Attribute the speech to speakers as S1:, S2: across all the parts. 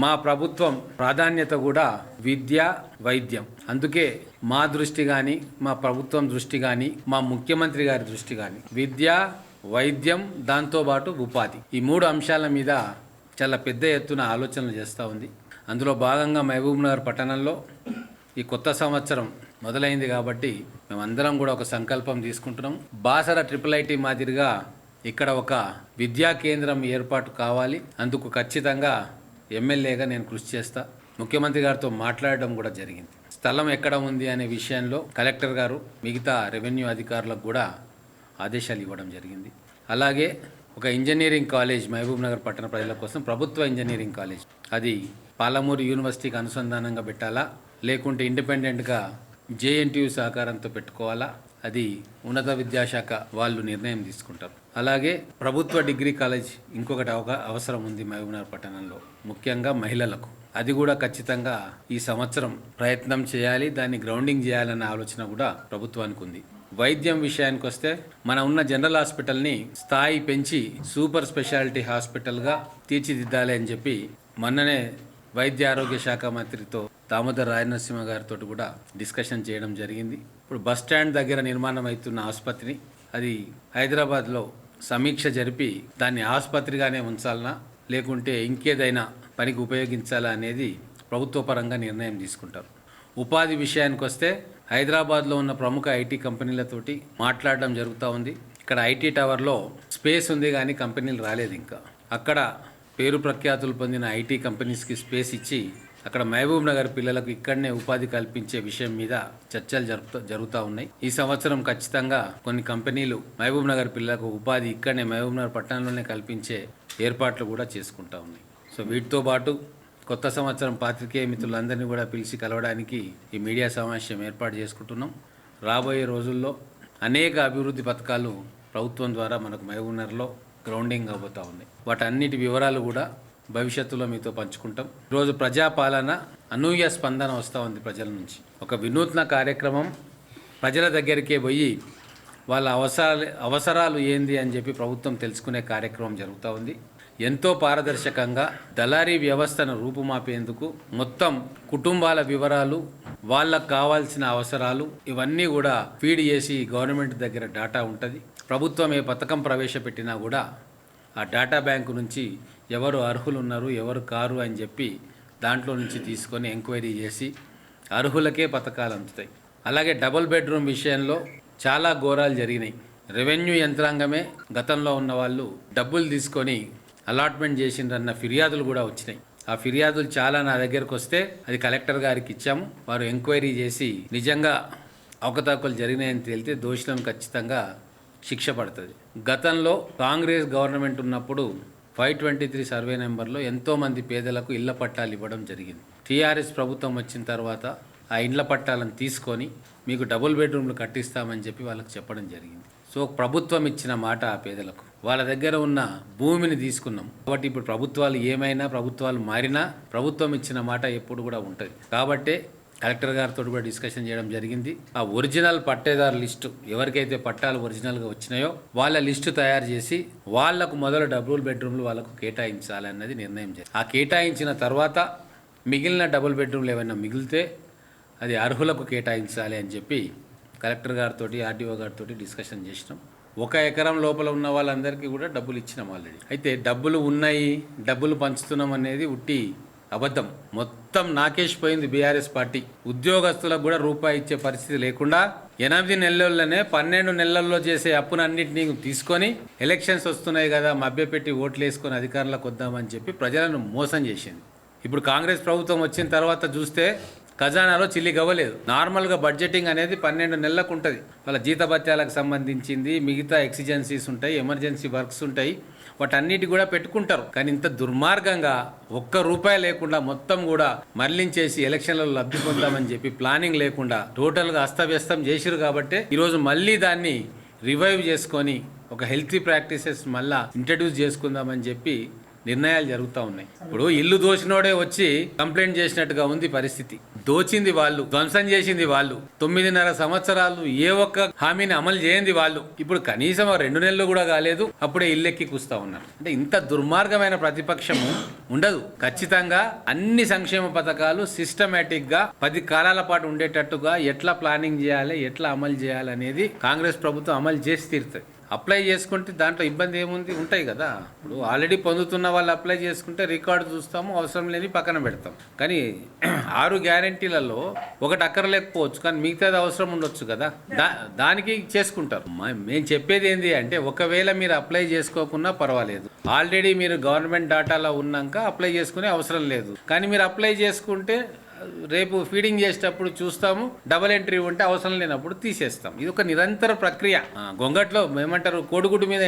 S1: మా ప్రభుత్వం ప్రాధాన్యత కూడా విద్య, వైద్యం. అందుకే మా దృష్టి కానీ, మా ప్రభుత్వం దృష్టి కానీ, మా ముఖ్యమంత్రి గారి దృష్టి కానీ విద్య, వైద్యం, దాంతోపాటు ఉపాధి, ఈ 3 అంశాల మీద చాలా పెద్ద ఎత్తున ఆలోచనలు చేస్తూ ఉంది. అందులో భాగంగా మహబూబ్నగర్ పట్టణంలో ఈ కొత్త సంవత్సరం మొదలైంది కాబట్టి మేమందరం కూడా ఒక సంకల్పం తీసుకుంటున్నాం. బాసర IIIT మాదిరిగా ఇక్కడ ఒక విద్యా కేంద్రం ఏర్పాటు కావాలి. అందుకు ఖచ్చితంగా ఎమ్మెల్యేగా నేను కృషి చేస్తా. ముఖ్యమంత్రి గారితో మాట్లాడడం కూడా జరిగింది. స్థలం ఎక్కడ ఉంది అనే విషయంలో కలెక్టర్ గారు మిగతా రెవెన్యూ అధికారులకు కూడా ఆదేశాలు ఇవ్వడం జరిగింది. అలాగే ఒక ఇంజనీరింగ్ కాలేజ్ మహబూబ్నగర్ పట్టణ ప్రజల కోసం, ప్రభుత్వ ఇంజనీరింగ్ కాలేజ్, అది పాలమూరు యూనివర్సిటీకి అనుసంధానంగా పెట్టాలా, లేకుంటే ఇండిపెండెంట్గా JNTU సహకారంతో పెట్టుకోవాలా, అది ఉన్నత విద్యాశాఖ వాళ్ళు నిర్ణయం తీసుకుంటారు. అలాగే ప్రభుత్వ డిగ్రీ కాలేజ్ ఇంకొకటి అవసరం ఉంది మహబూబ్నగర్ పట్టణంలో, ముఖ్యంగా మహిళలకు. అది కూడా ఖచ్చితంగా ఈ సంవత్సరం ప్రయత్నం చేయాలి, దాన్ని గ్రౌండింగ్ చేయాలన్న ఆలోచన కూడా ప్రభుత్వానికి ఉంది. వైద్యం విషయానికి వస్తే మన ఉన్న జనరల్ హాస్పిటల్ని స్థాయి పెంచి సూపర్ స్పెషాలిటీ హాస్పిటల్గా తీర్చిదిద్దాలి అని చెప్పి మొన్ననే వైద్య ఆరోగ్య శాఖ మంత్రితో దామోదర్ రాజనరసింహ గారితో కూడా డిస్కషన్ చేయడం జరిగింది. ఇప్పుడు బస్ స్టాండ్ దగ్గర నిర్మాణం అవుతున్న ఆసుపత్రిని అది హైదరాబాద్లో సమీక్ష జరిపి దాన్ని ఆసుపత్రిగానే ఉంచాలనా, లేకుంటే ఇంకేదైనా పనికి ఉపయోగించాలా అనేది ప్రభుత్వ పరంగా నిర్ణయం తీసుకుంటారు. ఉపాధి విషయానికి వస్తే హైదరాబాద్లో ఉన్న ప్రముఖ IT కంపెనీలతోటి మాట్లాడడం జరుగుతూ ఉంది. ఇక్కడ IT టవర్లో స్పేస్ ఉంది కానీ కంపెనీలు రాలేదు ఇంకా. అక్కడ పేరు ప్రఖ్యాతులు పొందిన IT కంపెనీస్కి స్పేస్ ఇచ్చి అక్కడ మహబూబ్ నగర్ పిల్లలకు ఇక్కడనే ఉపాధి కల్పించే విషయం మీద చర్చలు జరుగుతూ ఉన్నాయి. ఈ సంవత్సరం ఖచ్చితంగా కొన్ని కంపెనీలు మహబూబ్ నగర్ పిల్లలకు ఉపాధి ఇక్కడనే మహబూబ్ నగర్ పట్టణంలోనే కల్పించే ఏర్పాట్లు కూడా చేసుకుంటూ ఉన్నాయి. సో వీటితో పాటు కొత్త సంవత్సరం పాత్రికేయ మిత్రులందరినీ కూడా పిలిచి కలవడానికి ఈ మీడియా సమావేశం ఏర్పాటు చేసుకుంటున్నాం. రాబోయే రోజుల్లో అనేక అభివృద్ధి పథకాలు ప్రభుత్వం ద్వారా మనకు మహబూబ్నగర్లో గ్రౌండింగ్ అవబోతూ ఉన్నాయి. వాటన్నిటి వివరాలు కూడా భవిష్యత్తులో మీతో పంచుకుంటాం. ఈరోజు ప్రజాపాలన అనూహ్య స్పందన వస్తూ ఉంది ప్రజల నుంచి. ఒక వినూత్న కార్యక్రమం, ప్రజల దగ్గరికే పోయి వాళ్ళ అవసరాలు ఏంది అని చెప్పి ప్రభుత్వం తెలుసుకునే కార్యక్రమం జరుగుతూ ఉంది. ఎంతో పారదర్శకంగా దళారీ వ్యవస్థను రూపుమాపేందుకు మొత్తం కుటుంబాల వివరాలు, వాళ్ళకు కావాల్సిన అవసరాలు ఇవన్నీ కూడా ఫీడ్ చేసి గవర్నమెంట్ దగ్గర డేటా ఉంటుంది. ప్రభుత్వం ఏ పథకం ప్రవేశపెట్టినా కూడా ఆ డేటా బ్యాంకు నుంచి ఎవరు అర్హులు ఉన్నారు, ఎవరు కారు అని చెప్పి దాంట్లో నుంచి తీసుకొని ఎంక్వైరీ చేసి అర్హులకే పథకాలు అందుతాయి. అలాగే డబుల్ బెడ్రూమ్ విషయంలో చాలా ఘోరాలు జరిగినాయి. రెవెన్యూ యంత్రాంగమే గతంలో ఉన్న వాళ్ళు డబ్బులు తీసుకొని అలాట్మెంట్ చేసిండ్రన్న ఫిర్యాదులు కూడా వచ్చినాయి. ఆ ఫిర్యాదులు చాలా నా దగ్గరకు వస్తే అది కలెక్టర్ గారికి ఇచ్చాము. వారు ఎంక్వైరీ చేసి నిజంగా అవకతవకలు జరిగినాయని తేలితే దోషులను ఖచ్చితంగా శిక్ష పడుతుంది. గతంలో కాంగ్రెస్ గవర్నమెంట్ ఉన్నప్పుడు 523 సర్వే నెంబర్లో ఎంతోమంది పేదలకు ఇళ్ల పట్టాలు ఇవ్వడం జరిగింది. TRS ప్రభుత్వం వచ్చిన తర్వాత ఆ ఇండ్ల పట్టాలను తీసుకొని మీకు డబుల్ బెడ్రూమ్లు కట్టిస్తామని చెప్పి వాళ్ళకి చెప్పడం జరిగింది. సో ప్రభుత్వం ఇచ్చిన మాట ఆ పేదలకు, వాళ్ళ దగ్గర ఉన్న భూమిని తీసుకున్నాం. కాబట్టి ఇప్పుడు ప్రభుత్వాలు ఏమైనా, ప్రభుత్వాలు మారినా ప్రభుత్వం ఇచ్చిన మాట ఎప్పుడు కూడా ఉంటుంది. కాబట్టే కలెక్టర్ గారితో కూడా డిస్కషన్ చేయడం జరిగింది. ఆ ఒరిజినల్ పట్టేదారు లిస్టు, ఎవరికైతే పట్టాలు ఒరిజినల్గా వచ్చినాయో వాళ్ళ లిస్టు తయారు చేసి వాళ్లకు మొదలు డబుల్ బెడ్రూమ్లు వాళ్ళకు కేటాయించాలన్నది నిర్ణయం చేయాలి. ఆ కేటాయించిన తర్వాత మిగిలిన డబుల్ బెడ్రూమ్లు ఏమైనా మిగిలితే అది అర్హులకు కేటాయించాలి అని చెప్పి కలెక్టర్ గారితో, RDO గారితో డిస్కషన్ చేసినాం. 1 ఎకరం లోపల ఉన్న వాళ్ళందరికీ కూడా డబ్బులు ఇచ్చినాం ఆల్రెడీ. అయితే డబ్బులు ఉన్నాయి, డబ్బులు పంచుతున్నాం అనేది ఉట్టి అబద్ధం. మొత్తం నాకేసిపోయింది BRS పార్టీ. ఉద్యోగస్తులకు కూడా రూపాయి ఇచ్చే పరిస్థితి లేకుండా 8 నెలల్లోనే 12 నెలల్లో చేసే అప్పునన్నింటినీ తీసుకొని ఎలక్షన్స్ వస్తున్నాయి కదా మభ్యపెట్టి ఓట్లు వేసుకొని అధికారంలోకి వద్దామని చెప్పి ప్రజలను మోసం చేసింది. ఇప్పుడు కాంగ్రెస్ ప్రభుత్వం వచ్చిన తర్వాత చూస్తే ఖజానాలో చిల్లి గవ్వలేదు. నార్మల్గా బడ్జెటింగ్ అనేది 12 నెలలకు ఉంటుంది. వాళ్ళ జీతభత్యాలకు సంబంధించింది, మిగతా ఎక్సిజెన్సీస్ ఉంటాయి, ఎమర్జెన్సీ వర్క్స్ ఉంటాయి, వాటన్నిటి కూడా పెట్టుకుంటారు. కానీ ఇంత దుర్మార్గంగా ₹1 లేకుండా మొత్తం కూడా మరలించేసి ఎలక్షన్లలో లబ్ధి పొందామని చెప్పి ప్లానింగ్ లేకుండా టోటల్గా అస్తవ్యస్తం చేసిరు. కాబట్టి ఈరోజు మళ్ళీ దాన్ని రివైవ్ చేసుకొని ఒక హెల్తీ ప్రాక్టీసెస్ మళ్ళా ఇంట్రడ్యూస్ చేసుకుందామని చెప్పి నిర్ణయాలు జరుగుతూ ఉన్నాయి. ఇప్పుడు ఇల్లు దోచినోడే వచ్చి కంప్లైంట్ చేసినట్టుగా ఉంది పరిస్థితి. దోచింది వాళ్ళు, ధ్వంసం చేసింది వాళ్ళు, 9.5 సంవత్సరాలు ఏ ఒక్క హామీని అమలు చేయండి వాళ్ళు. ఇప్పుడు కనీసం 2 నెలలు కూడా కాలేదు, అప్పుడే ఇల్లెక్కి కూస్తా ఉన్నారు. అంటే ఇంత దుర్మార్గమైన ప్రతిపక్షము ఉండదు. ఖచ్చితంగా అన్ని సంక్షేమ పథకాలు సిస్టమేటిక్ గా 10 కాలాల పాటు ఉండేటట్టుగా ఎట్లా ప్లానింగ్ చేయాలి, ఎట్లా అమలు చేయాలి అనేది కాంగ్రెస్ ప్రభుత్వం అమలు చేసి తీరుతుంది. అప్లై చేసుకుంటే దాంట్లో ఇబ్బంది ఏముంది, ఉంటాయి కదా. ఇప్పుడు ఆల్రెడీ పొందుతున్న వాళ్ళు అప్లై చేసుకుంటే రికార్డు చూస్తాము, అవసరం లేని పక్కన పెడతాం. కానీ 6 గ్యారంటీలలో ఒకటి అక్కర్లేకపోవచ్చు, కానీ మిగతాది అవసరం ఉండొచ్చు కదా, దానికి చేసుకుంటారు. మేము చెప్పేది ఏంటి అంటే, ఒకవేళ మీరు అప్లై చేసుకోకున్నా పర్వాలేదు, ఆల్రెడీ మీరు గవర్నమెంట్ డాటాలో ఉన్నాక అప్లై చేసుకునే అవసరం లేదు. కానీ మీరు అప్లై చేసుకుంటే రేపు ఫీడింగ్ చేసేటప్పుడు చూస్తాము, డబల్ ఎంట్రీ ఉంటే అవసరం లేనప్పుడు తీసేస్తాం. ఇది ఒక నిరంతర ప్రక్రియ. గొంగట్లో ఏమంటారు, కోడిగుడ్డు మీద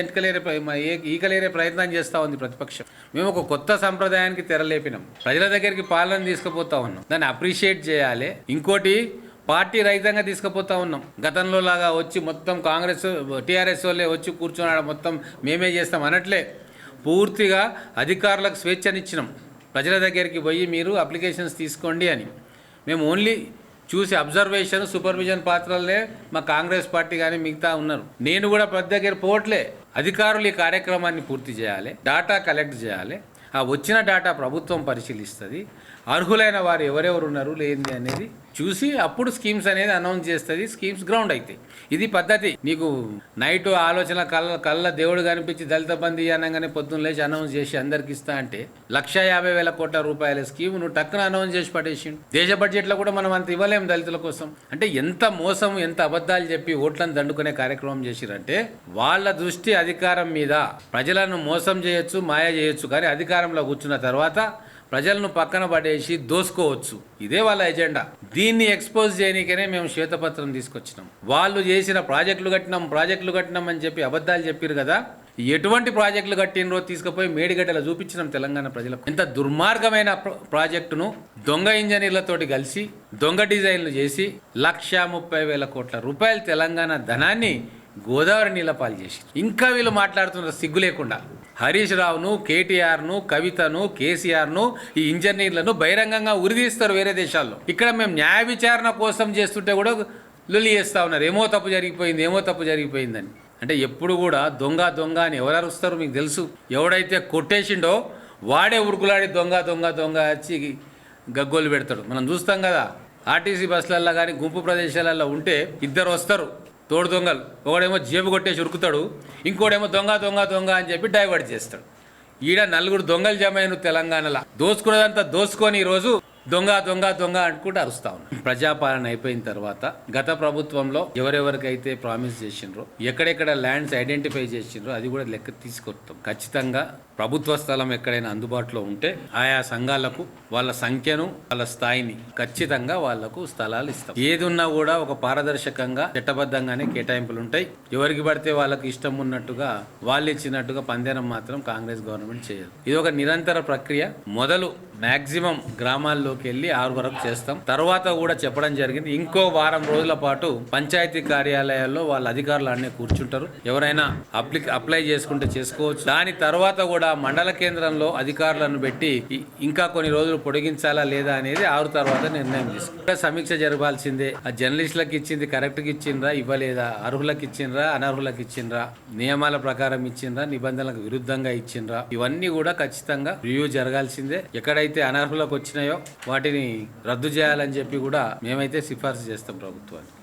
S1: ఈకలేరే ప్రయత్నం చేస్తూ ఉంది ప్రతిపక్షం. మేము ఒక కొత్త సంప్రదాయానికి తెరలేపినాం, ప్రజల దగ్గరికి పాలన తీసుకుపోతా ఉన్నాం, దాన్ని అప్రిషియేట్ చేయాలి. ఇంకోటి, పార్టీ రహితంగా తీసుకుపోతా ఉన్నాం. గతంలో లాగా వచ్చి మొత్తం కాంగ్రెస్ టీఆర్ఎస్ వాళ్ళే వచ్చి కూర్చొని మొత్తం మేమే చేస్తాం అనట్లే, పూర్తిగా అధికారులకు స్వేచ్ఛనిచ్చినాం. ప్రజల దగ్గరికి పోయి మీరు అప్లికేషన్స్ తీసుకోండి అని. మేము ఓన్లీ చూసి అబ్జర్వేషన్, సూపర్విజన్ పాత్రలనే మా కాంగ్రెస్ పార్టీ కానీ మిగతా ఉన్నారు. నేను కూడా ప్రతి దగ్గర పోవట్లే. అధికారులు ఈ కార్యక్రమాన్ని పూర్తి చేయాలి, డాటా కలెక్ట్ చేయాలి. ఆ వచ్చిన డాటా ప్రభుత్వం పరిశీలిస్తుంది, అర్హులైన వారు ఎవరెవరు ఉన్నారు లేనిది అనేది చూసి అప్పుడు స్కీమ్స్ అనేది అనౌన్స్ చేస్తుంది, స్కీమ్స్ గ్రౌండ్ అవుతాయి. ఇది పద్ధతి. నీకు నైట్ ఆలోచన కళ్ళ దేవుడు కనిపించి దళిత బంధు అనగానే పొద్దున్న లేచి అనౌన్స్ చేసి అందరికి ఇస్తా అంటే 1,50,000 కోట్ల రూపాయల స్కీమ్ నువ్వు టక్కున అనౌన్స్ చేసి పడేసిండు. దేశ బడ్జెట్లో కూడా మనం అంత ఇవ్వలేము దళితుల కోసం. అంటే ఎంత మోసం, ఎంత అబద్ధాలు చెప్పి ఓట్లను దండుకునే కార్యక్రమం చేసిరంటే, వాళ్ళ దృష్టి అధికారం మీద. ప్రజలను మోసం చేయొచ్చు, మాయ చేయొచ్చు, కానీ అధికారంలో కూర్చున్న తర్వాత ప్రజలను పక్కన పడేసి దోసుకోవచ్చు. ఇదే వాళ్ళ ఎజెండా. దీన్ని ఎక్స్పోజ్ చేయడానికనే మేము శ్వేతపత్రం తీసుకొచ్చినాం. వాళ్ళు చేసిన ప్రాజెక్టులు కట్టినాం అని చెప్పి అబద్ధాలు చెప్పారు కదా, ఎటువంటి ప్రాజెక్టులు కట్టినరో తీసుకుపోయి మేడిగడ్డలో చూపించినాం తెలంగాణ ప్రజలకు. ఎంత దుర్మార్గమైన ప్రాజెక్టును దొంగ ఇంజనీర్లతోటి కలిసి దొంగ డిజైన్లు చేసి 1,30,000 కోట్ల రూపాయలు తెలంగాణ ధనాన్ని గోదావరి నీళ్ళపాలు చేసి, ఇంకా వీళ్ళు మాట్లాడుతున్నారు సిగ్గు లేకుండా. హరీష్ రావును, కేటీఆర్ను, కవితను, కేసీఆర్ను, ఈ ఇంజనీర్లను బహిరంగంగా ఉరిదీస్తారు వేరే దేశాల్లో. ఇక్కడ మేము న్యాయ విచారణ కోసం చేస్తుంటే కూడా లొల్లి చేస్తూ ఉన్నారు, ఏమో తప్పు జరిగిపోయిందని. అంటే ఎప్పుడు కూడా దొంగ అని ఎవరు అరుస్తారు మీకు తెలుసు. ఎవడైతే కొట్టేసిండో వాడే ఉరుకులాడి దొంగ వచ్చి గగ్గోలు పెడతాడు. మనం చూస్తాం కదా, ఆర్టీసీ బస్సులల్లో కానీ గుంపు ప్రదేశాలలో ఉంటే ఇద్దరు వస్తారు తోడు దొంగలు. ఒకడేమో జేబు కొట్టేసి ఉరుకుతాడు, ఇంకోడేమో దొంగ అని చెప్పి డైవర్ట్ చేస్తాడు. ఈడ 4 దొంగలు జమైను తెలంగాణలో. దోచుకున్నదంతా దోచుకొని ఈరోజు దొంగ అనుకుంటూ అరుస్తా ఉన్నాం. ప్రజాపాలన అయిపోయిన తర్వాత గత ప్రభుత్వంలో ఎవరెవరికైతే ప్రామిస్ చేసిండ్రో, ఎక్కడెక్కడ ల్యాండ్స్ ఐడెంటిఫై చేసిండ్రో అది కూడా లెక్క తీసుకొస్తాం. ఖచ్చితంగా ప్రభుత్వ స్థలం ఎక్కడైనా అందుబాటులో ఉంటే ఆయా సంఘాలకు వాళ్ళ సంఖ్యను, వాళ్ళ స్థాయిని ఖచ్చితంగా వాళ్లకు స్థలాలు ఇస్తాం. ఏది ఉన్నా కూడా ఒక పారదర్శకంగా చట్టబద్ధంగానే కేటాయింపులు ఉంటాయి. ఎవరికి పడితే వాళ్ళకి ఇష్టం ఉన్నట్టుగా వాళ్ళు ఇచ్చినట్టుగా పందేరం మాత్రం కాంగ్రెస్ గవర్నమెంట్ చేయదు. ఇది ఒక నిరంతర ప్రక్రియ. మొదలు మాక్సిమం గ్రామాల్లోకి వెళ్ళి 6 వరకు చేస్తాం. తర్వాత కూడా చెప్పడం జరిగింది, ఇంకో వారం రోజుల పాటు పంచాయతీ కార్యాలయాల్లో వాళ్ళ అధికారులు అన్నీ కూర్చుంటారు. ఎవరైనా అప్లై చేసుకుంటే చేసుకోవచ్చు. దాని తర్వాత కూడా మండల కేంద్రంలో అధికారులను పెట్టి ఇంకా కొన్ని రోజులు పొడిగించాలా లేదా అనేది 6 తర్వాత నిర్ణయం తీసుకుంటారు. సమీక్ష జరగాల్సిందే. ఆ జర్నలిస్టులకు ఇచ్చింది కరెక్ట్గా ఇచ్చిండ్రా, ఇవ్వలేదా, అర్హులకు ఇచ్చిండ్రా, అనర్హులకు ఇచ్చిండ్రా, నియమాల ప్రకారం ఇచ్చిండ్రా, నిబంధనలకు విరుద్ధంగా ఇచ్చిండ్రా, ఇవన్నీ కూడా ఖచ్చితంగా రివ్యూ జరగాల్సిందే. ఎక్కడైతే అనర్హులకు వచ్చినాయో వాటిని రద్దు చేయాలని చెప్పి కూడా మేమైతే సిఫార్సు చేస్తాం ప్రభుత్వానికి.